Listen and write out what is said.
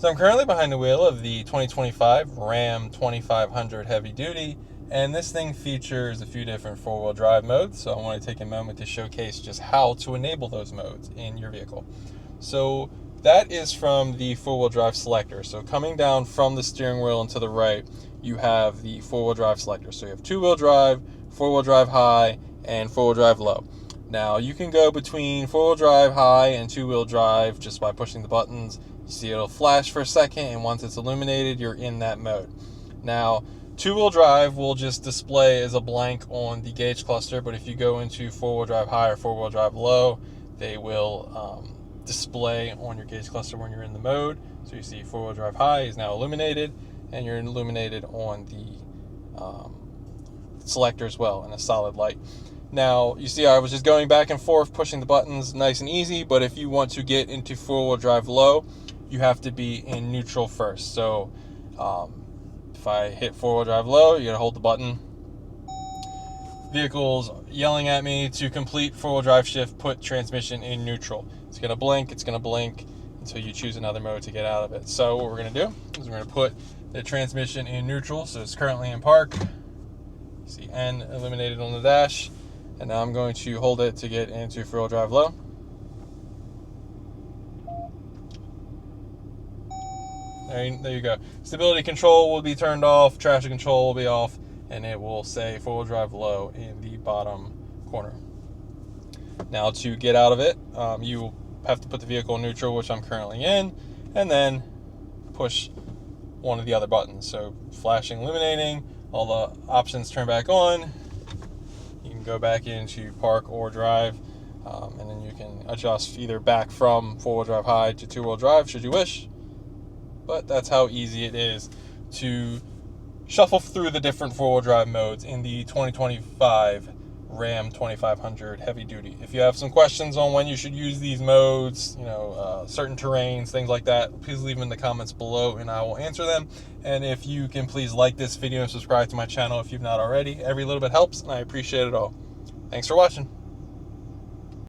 So I'm currently behind the wheel of the 2025 Ram 2500 Heavy Duty, and this thing features a few different four-wheel drive modes, so I want to take a moment to showcase just how to enable those modes in your vehicle. So that is from the four-wheel drive selector. So coming down from the steering wheel and to the right, you have the four-wheel drive selector. So you have two-wheel drive, four-wheel drive high, and four-wheel drive low. Now you can go between four-wheel drive high and two-wheel drive just by pushing the buttons. You see it'll flash for a second, and once it's illuminated, you're in that mode. Now, two-wheel drive will just display as a blank on the gauge cluster, but if you go into four-wheel drive high or four-wheel drive low, they will display on your gauge cluster when you're in the mode. So you see four-wheel drive high is now illuminated, and you're illuminated on the selector as well in a solid light. Now, you see I was just going back and forth, pushing the buttons nice and easy, but if you want to get into four-wheel drive low, you have to be in neutral first. So if I hit four-wheel drive low, you gotta hold the button. Vehicle's yelling at me to complete four-wheel drive shift, put transmission in neutral. It's gonna blink until you choose another mode to get out of it. So what we're gonna do is we're gonna put the transmission in neutral. So it's currently in park. See N illuminated on the dash. And now I'm going to hold it to get into four-wheel drive low. There you go. Stability control will be turned off, traction control will be off, and it will say four-wheel drive low in the bottom corner. Now to get out of it, you have to put the vehicle in neutral, which I'm currently in, and then push one of the other buttons. So flashing, illuminating, all the options turn back on. You can go back into park or drive, and then you can adjust either back from four-wheel drive high to two-wheel drive should you wish. But that's how easy it is to shuffle through the different four-wheel drive modes in the 2025 Ram 2500 Heavy Duty. If you have some questions on when you should use these modes, certain terrains, things like that, please leave them in the comments below and I will answer them. And if you can please like this video and subscribe to my channel if you've not already. Every little bit helps and I appreciate it all. Thanks for watching.